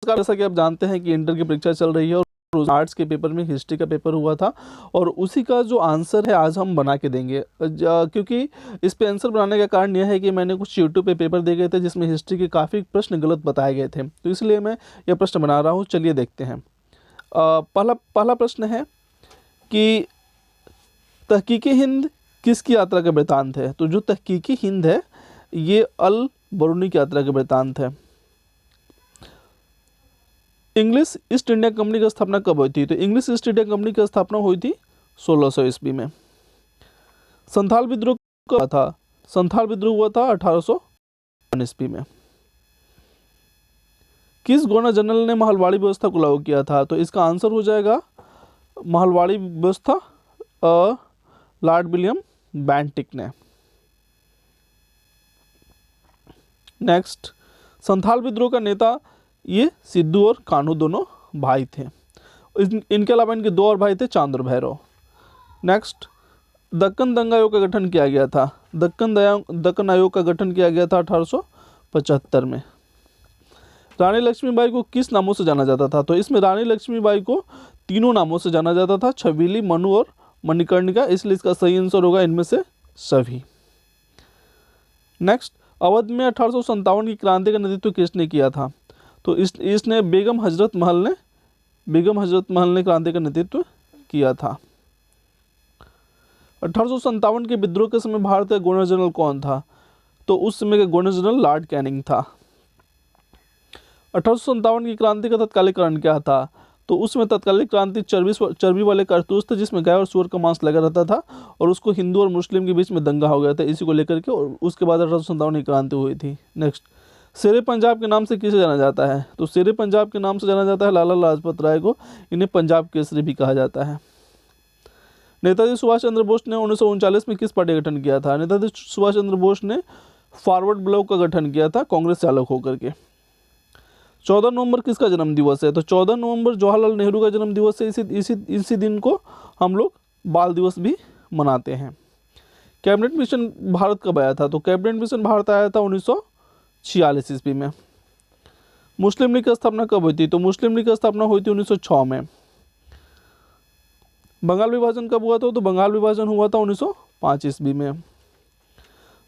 जैसा कि आप जानते हैं कि इंटर की परीक्षा चल रही है और आर्ट्स के पेपर में हिस्ट्री का पेपर हुआ था और उसी का जो आंसर है आज हम बना के देंगे। क्योंकि इस पे आंसर बनाने का कारण यह है कि मैंने कुछ यूट्यूब पे पेपर दे गए थे जिसमें हिस्ट्री के काफ़ी प्रश्न गलत बताए गए थे, तो इसलिए मैं यह प्रश्न बना रहा हूँ। चलिए देखते हैं। पहला पहला प्रश्न है कि तहकीकी हिंद किसकी यात्रा का वृत्तांत है? तो जो तहकीकी हिंद है ये अल बरूनी की यात्रा का वृत्तांत है। इंग्लिश ईस्ट इंडिया कंपनी की स्थापना कब हुई थी? तो इंग्लिश ईस्ट इंडिया कंपनी की स्थापना हुई थी 1600 ईस्वी में। संथाल विद्रोह कब हुआ था? संथाल विद्रोह हुआ था 1800 ईस्वी में। किस गवर्नर जनरल ने महलवाड़ी व्यवस्था को लागू किया था? तो इसका आंसर हो जाएगा महलवाड़ी व्यवस्था लॉर्ड विलियम बेंटिक ने। नेक्स्ट, संथाल विद्रोह का नेता ये सिद्धू और कान्हू दोनों भाई थे। इनके अलावा इनके दो और भाई थे, चांद और भैरव। नेक्स्ट, दक्कन दंगा आयोग का गठन किया गया था। दक्कन आयोग का गठन किया गया था 1875 में। रानी लक्ष्मीबाई को किस नामों से जाना जाता था? तो इसमें रानी लक्ष्मीबाई को तीनों नामों से जाना जाता था, छबीली, मनु और मणिकर्णिका, इसलिए इसका सही आंसर होगा इनमें से सभी। नेक्स्ट, अवध में 1857 की क्रांति का नेतृत्व किसने किया था? तो इसने बेगम हजरत महल ने क्रांति का नेतृत्व किया था। 1857 के विद्रोह के समय भारत का गवर्नर जनरल कौन था? तो उस समय का गवर्नर जनरल लॉर्ड कैनिंग था। 1857 की क्रांति का तत्कालिक कारण क्या था? तो उसमें तत्कालिक क्रांति चर्बी वाले कारतूस थे जिसमें गाय और सूअर का मांस लगा रहता था और उसको हिंदू और मुस्लिम के बीच में दंगा हो गया था, इसी को लेकर के, और उसके बाद 1857 की क्रांति हुई थी। नेक्स्ट, शेरे पंजाब के नाम से किसे जाना जाता है? तो शेरे पंजाब के नाम से जाना जाता है लाला लाजपत राय को, इन्हें पंजाब केसरी भी कहा जाता है। नेताजी सुभाष चंद्र बोस ने 1939 में किस पार्टी का गठन किया था? नेताजी सुभाष चंद्र बोस ने फॉरवर्ड ब्लॉक का गठन किया था कांग्रेस चालक होकर के। 14 नवंबर किसका जन्म दिवस है? तो 14 नवंबर जवाहरलाल नेहरू का जन्म दिवस है। इसी दिन को हम लोग बाल दिवस भी मनाते हैं। कैबिनेट मिशन भारत कब आया था? तो कैबिनेट मिशन भारत आया था 1946 ईस्वी में। मुस्लिम लीग की स्थापना कब हुई थी? तो मुस्लिम लीग की स्थापना हुई थी 1906 में। बंगाल विभाजन कब हुआ था? तो बंगाल विभाजन हुआ था 1905 ईस्वी में।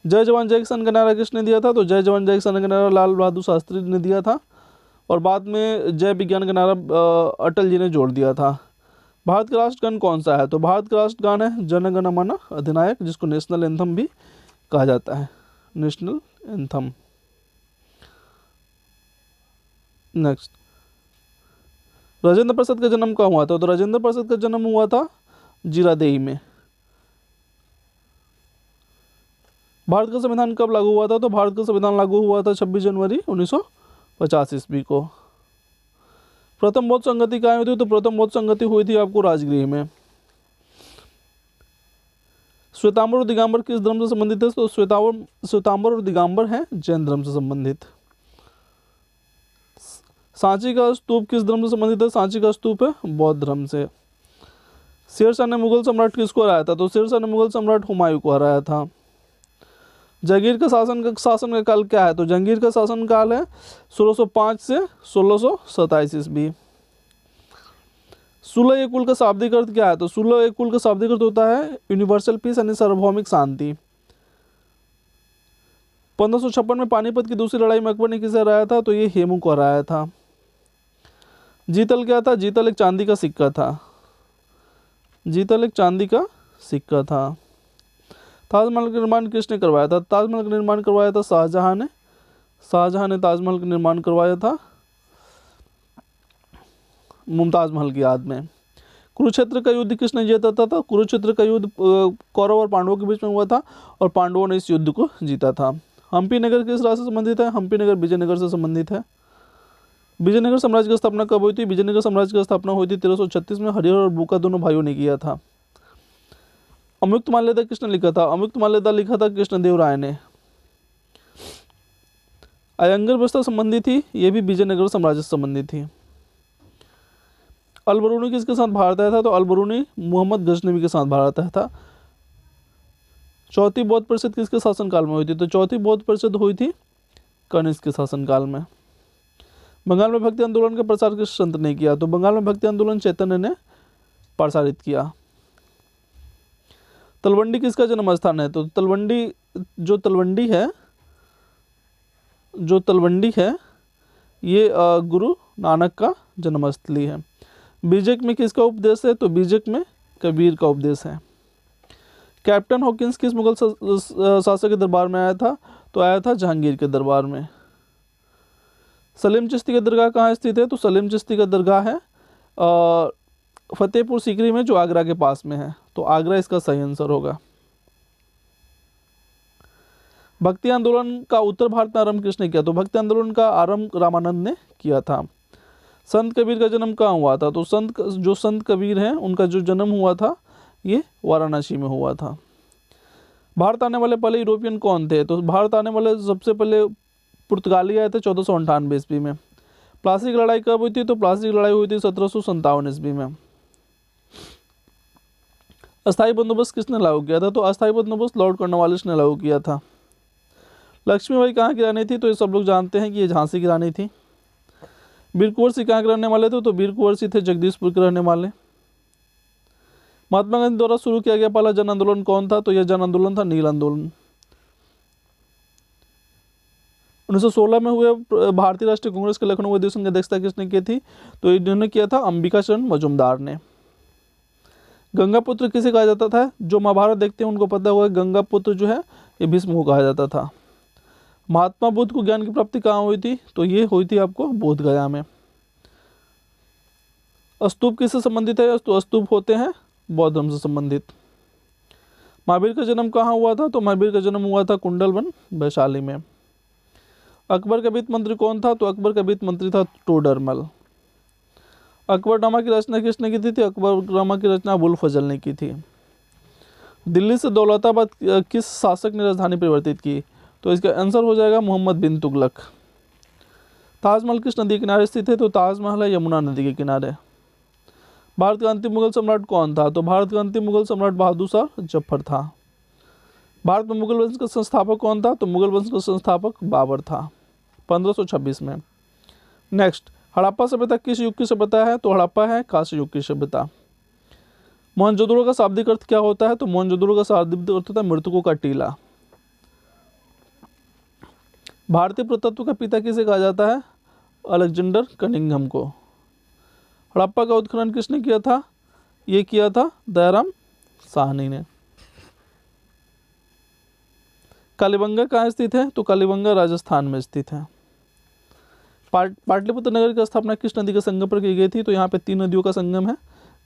जय जवान जय किसान का नारा किसने दिया था? तो जय जवान जय किसान का नारा लाल बहादुर शास्त्री ने दिया था और बाद में जय विज्ञान का नारा अटल जी ने जोड़ दिया था। भारत का राष्ट्रगान कौन सा है? तो भारत का राष्ट्रगान है जन गण मन अधिनायक, जिसको नेशनल एंथम भी कहा जाता है, national anthem. Next, Rajendra Prasad का जन्म कहाँ हुआ था? तो राजेंद्र प्रसाद का जन्म हुआ था जीरादेई में। भारत का संविधान कब लागू हुआ था? तो भारत का संविधान लागू हुआ था 26 जनवरी 1950 ईस्वी को। प्रथम बौद्ध संगति कहाँ हुई थी? तो प्रथम बौद्ध संगति हुई थी आपको राजगृह में। श्वेतांबर और दिगंबर किस धर्म से संबंधित है? तो श्वेतांबर और दिगंबर हैं जैन धर्म से संबंधित। सांची का स्तूप किस धर्म से संबंधित है? सांची का स्तूप है बौद्ध धर्म से। शेरशाह ने मुगल सम्राट किसको हराया था? तो शेरशाह ने मुगल सम्राट हुमायूं को हराया था। जहांगीर का शासन का काल क्या है? तो जहांगीर का शासन काल है 1605 से 1627 ईस्वी। सुलह ए कुल का शाब्दिक अर्थ क्या है? तो सुलह ए कुल का शाब्दिक अर्थ होता है यूनिवर्सल पीस यानी सार्वभौमिक शांति। 1556 में पानीपत की दूसरी लड़ाई में अकबर ने किसे हराया था? तो ये हेमू को हराया था। जीतल क्या था? जीतल एक चांदी का सिक्का था। जीतल एक चांदी का सिक्का था। ताजमहल का निर्माण किसने करवाया था? ताजमहल का निर्माण करवाया था शाहजहां ने। शाहजहां ने ताजमहल का निर्माण करवाया था मुमताज महल की याद में। कुरुक्षेत्र का युद्ध किसने जीता था? कुरुक्षेत्र का युद्ध कौरव और पांडवों के बीच में हुआ था और पांडवों ने इस युद्ध को जीता था। हम्पी नगर किस राज्य से संबंधित है? हम्पी नगर विजयनगर से संबंधित है। विजयनगर साम्राज्य की स्थापना कब हुई थी? विजयनगर साम्राज्य की स्थापना हुई थी 1336 में। हरिहर और बुका दोनों भाइयों ने किया था। अमुक्त माल्यदा किसने लिखा था? अमुक्त माल्यदा लिखा था कृष्णदेव राय ने। अयंगर व्यवस्था संबंधी थी, यह भी विजयनगर साम्राज्य से संबंधित थी। अलबरूनी किसके साथ भारत आया था? तो अलबरूनी मोहम्मद गजनवी के साथ भारत आया था। चौथी बौद्ध परिषद किसके शासनकाल में हुई थी? तो चौथी बौद्ध परिषद हुई थी कनिष्क के शासनकाल में। बंगाल में भक्ति आंदोलन का प्रसार किस संत ने किया? तो बंगाल में भक्ति आंदोलन चैतन्य ने प्रसारित किया। तलवंडी किसका जन्म स्थान है? तो तलवंडी है ये गुरु नानक का जन्मस्थली है। बीजक में किसका उपदेश है? तो बीजक में कबीर का उपदेश है। कैप्टन हॉकिंस किस मुगल शासक के दरबार में आया था? तो आया था जहांगीर के दरबार में। सलीम चिश्ती का दरगाह कहाँ स्थित है? तो सलीम चिश्ती का दरगाह है फतेहपुर सीकरी में, जो आगरा के पास में है। तो आगरा इसका सही आंसर होगा। भक्ति आंदोलन का उत्तर भारत में आरंभ किसने किया? तो भक्ति आंदोलन का आरंभ रामानंद ने किया था। संत कबीर का जन्म कहाँ हुआ था? तो संत कबीर हैं उनका जो जन्म हुआ था ये वाराणसी में हुआ था। भारत आने वाले पहले यूरोपियन कौन थे? तो भारत आने वाले सबसे पहले पुर्तगाली आए थे 1498 ईस्वी में। प्लासी की लड़ाई कब हुई थी? तो प्लासी की लड़ाई हुई थी 1757 ईस्वी में। अस्थायी बंदोबस्त किसने लागू किया था? तो अस्थायी बंदोबस्त लॉर्ड कॉर्नवालिस ने लागू किया था। लक्ष्मीबाई कहाँ की रानी थी? तो ये सब लोग जानते हैं कि ये झांसी की रानी थी। वीर कुंवर सिंह कहाँ के रहने वाले थे? तो वीर कुंवर सिंह थे जगदीशपुर के रहने वाले। महात्मा गांधी द्वारा शुरू किया गया पहला जन आंदोलन कौन था? तो यह जन आंदोलन था नील आंदोलन। 1916 में हुए भारतीय राष्ट्रीय कांग्रेस के लखनऊ अधिवेशन की अध्यक्षता किसने की थी? तो इन्होंने किया था अंबिका चरण मजूमदार ने। गंगापुत्र किसे कहा जाता था? जो महाभारत देखते हैं उनको पता होगा गंगापुत्र जो है ये भीष्म को कहा जाता था। महात्मा बुद्ध को ज्ञान की प्राप्ति कहाँ हुई थी? तो ये हुई थी आपको बोध गया में। स्तूप किससे संबंधित है? तो स्तूप होते हैं बौद्ध धर्म से संबंधित। महावीर का जन्म कहाँ हुआ था? तो महावीर का जन्म हुआ था कुंडलवन वैशाली में। अकबर का वित्त मंत्री कौन था? तो अकबर का वित्त मंत्री था टोडरमल। अकबरनामा की रचना किसने की थी? अकबरनामा की रचना अबुल फजल ने की थी। दिल्ली से दौलताबाद किस शासक ने राजधानी परिवर्तित की? तो इसका आंसर हो जाएगा मोहम्मद बिन तुगलक। ताजमहल किस नदी के किनारे स्थित है? तो ताजमहल है यमुना नदी के किनारे। भारत का अंतिम मुगल सम्राट कौन था? तो भारत का अंतिम मुगल सम्राट बहादुर शाह जफर था। भारत में मुगल वंश का संस्थापक कौन था? तो मुगल वंश का संस्थापक बाबर था 1526 में। नेक्स्ट, हड़प्पा सभ्यता किस युग की सभ्यता है? तो हड़प्पा है कांस्य युग की सभ्यता। मोहनजोदड़ो का शाब्दिक अर्थ क्या होता है? तो मोहनजोदड़ो का शाब्दिक अर्थ होता है मृतकों का टीला। भारतीय पुरातत्व का पिता किसे कहा जाता है? अलेक्जेंडर कनिंघम को। हड़प्पा का उत्खनन किसने किया था? ये किया था दयाराम साहनी ने। कालीबंगा कहाँ स्थित है? तो कालीबंगा राजस्थान में स्थित है। पाटलिपुत्र नगर की स्थापना किस नदी के संगम पर की गई थी? तो यहाँ पे 3 नदियों का संगम है,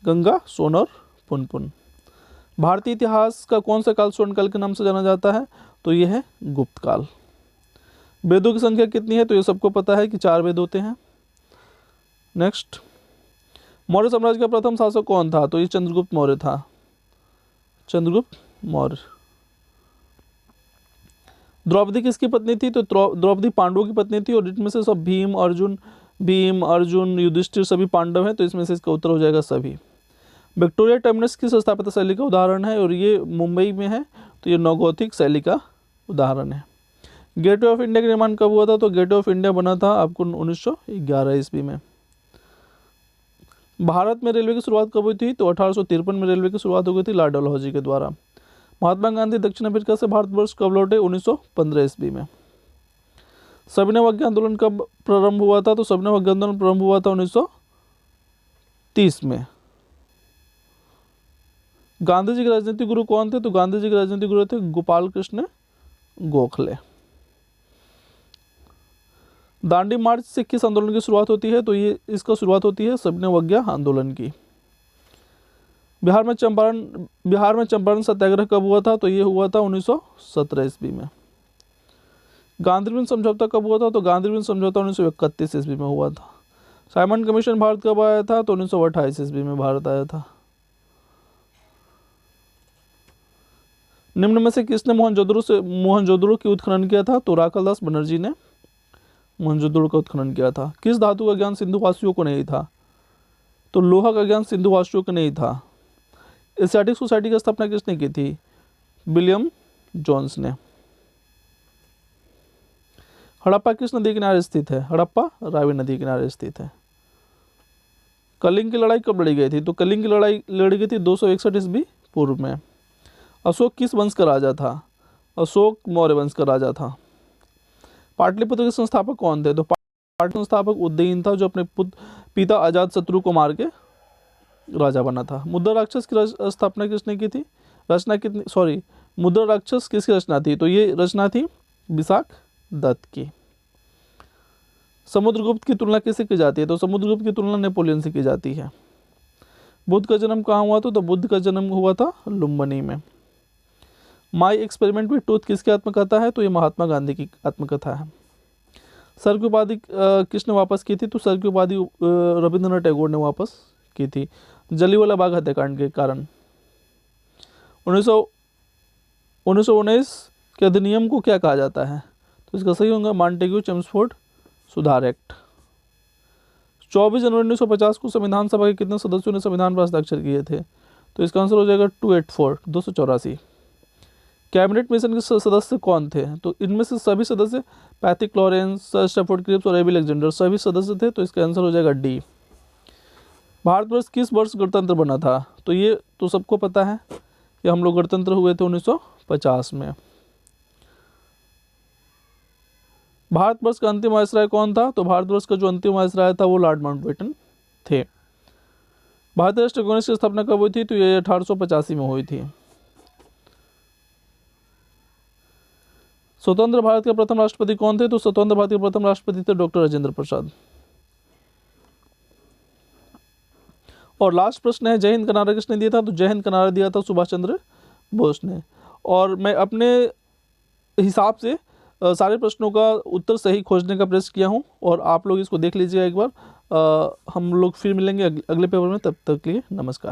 गंगा, सोन और पुनपुन। भारतीय इतिहास का कौन सा काल स्वर्ण काल के नाम से जाना जाता है? तो यह है गुप्त काल। वेदों की संख्या कितनी है? तो ये सबको पता है कि 4 वेद होते हैं। नेक्स्ट, मौर्य साम्राज्य का प्रथम शासक कौन था? तो ये चंद्रगुप्त मौर्य था। चंद्रगुप्त मौर्य। द्रौपदी किसकी पत्नी थी? तो द्रौपदी पांडवों की पत्नी थी और इनमें से सब भीम अर्जुन युधिष्ठिर सभी पांडव हैं, तो इसमें से इसका उत्तर हो जाएगा सभी। विक्टोरिया टर्मिनस किस स्थापत्य शैली का उदाहरण है? और ये मुंबई में है, तो ये नवगोथिक शैली का उदाहरण है। गेटवे ऑफ इंडिया का निर्माण कब हुआ था? तो गेटवे ऑफ इंडिया बना था आपको 1911 ईस्वी में। भारत में रेलवे की शुरुआत कब हुई थी? तो 1853 में रेलवे की शुरुआत हो गई थी लॉर्ड डलहौजी के द्वारा। महात्मा गांधी दक्षिण अफ्रीका से भारतवर्ष कब लौटे? 1915 ईस्वी में। सविनय अवज्ञा आंदोलन कब प्रारंभ हुआ था? तो सविनय अवज्ञा आंदोलन प्रारंभ हुआ था 1930 में। गांधी जी के राजनीतिक गुरु कौन थे? तो गांधी जी के राजनीतिक गुरु थे गोपाल कृष्ण गोखले। दांडी मार्च से किस आंदोलन की शुरुआत होती है? तो ये इसका शुरुआत होती है सविनय अवज्ञा आंदोलन की। बिहार में चंपारण सत्याग्रह कब हुआ था? तो ये हुआ था 1917 ईस्वी में। गांधी समझौता कब हुआ था? तो गांधी समझौता 1931 ईस्वी में हुआ था। साइमन कमीशन भारत कब आया था? तो 1928 ईस्वी में भारत आया था। निम्न में से किसने मोहनजोदड़ो की उत्खनन किया था? तो राखालदास बनर्जी ने मोहनजोदड़ो का उत्खनन किया था। किस धातु का ज्ञान सिंधुवासियों को नहीं था? तो लोहा का ज्ञान सिंधुवासियों को नहीं था। एशियाटिक सोसाइटी की स्थापना किसने की थी? विलियम जोन्स ने। हड़प्पा किस नदी किनारे स्थित है? हड़प्पा रावी नदी किनारे स्थित है। कलिंग की लड़ाई कब लड़ी गई थी? तो कलिंग की लड़ाई लड़ी गई थी 261 ईस्वी पूर्व में। अशोक किस वंश का राजा था? अशोक मौर्य वंश का राजा था। पाटलिपुत्र के संस्थापक कौन थे? तो पाटलिपुत्र संस्थापक उदयन था, जो अपने पिता अजात शत्रु को मार के राजा बना था। मुद्रा राक्षस की स्थापना किसने की थी? मुद्रा राक्षस किसकी रचना थी? तो ये रचना थी विशाख दत्त की। समुद्रगुप्त की तुलना किससे की जाती है? तो समुद्रगुप्त की तुलना नेपोलियन से की जाती है। बुद्ध का जन्म कहाँ हुआ था? तो बुद्ध का जन्म हुआ था लुम्बिनी में। माई एक्सपेरिमेंट विद टूथ किसकी आत्मकथा है? तो ये महात्मा गांधी की आत्मकथा है। सर की उपाधि किसने वापस की थी? तो सर की उपाधि रविंद्रनाथ टैगोर ने वापस की थी, जलियांवाला बाग हत्याकांड के कारण। 1919 के अधिनियम को क्या कहा जाता है? तो इसका सही होगा मॉन्टेग्यू चेम्सफोर्ड सुधार एक्ट। 24 जनवरी 1950 को संविधान सभा के कितने सदस्यों ने संविधान पर हस्ताक्षर किए थे? तो इसका आंसर हो जाएगा 284। कैबिनेट मिशन के सदस्य कौन थे? तो इनमें से सभी सदस्य Pethick Lawrence, sir Stafford Cripps और एबी अलेक्जेंडर सभी सदस्य थे, तो इसका आंसर हो जाएगा डी। भारतवर्ष किस वर्ष गणतंत्र बना था? तो ये तो सबको पता है कि हम लोग गणतंत्र हुए थे 1950 में। भारतवर्ष का अंतिम वायसराय कौन था? तो भारतवर्ष का जो अंतिम वायसराय था वो लॉर्ड माउंटबेटन थे। भारतीय राष्ट्रीय कांग्रेस की स्थापना कब हुई थी? तो ये 1885 में हुई थी। स्वतंत्र भारत के प्रथम राष्ट्रपति कौन थे? तो स्वतंत्र भारत के प्रथम राष्ट्रपति थे डॉक्टर राजेंद्र प्रसाद। और लास्ट प्रश्न है, जय हिंद का नारा किसने दिया था? तो जय हिंद का नारा दिया था सुभाष चंद्र बोस ने। और मैं अपने हिसाब से सारे प्रश्नों का उत्तर सही खोजने का प्रयास किया हूँ, और आप लोग इसको देख लीजिएगा एक बार। हम लोग फिर मिलेंगे अगले पेपर में, तब तक के लिए नमस्कार।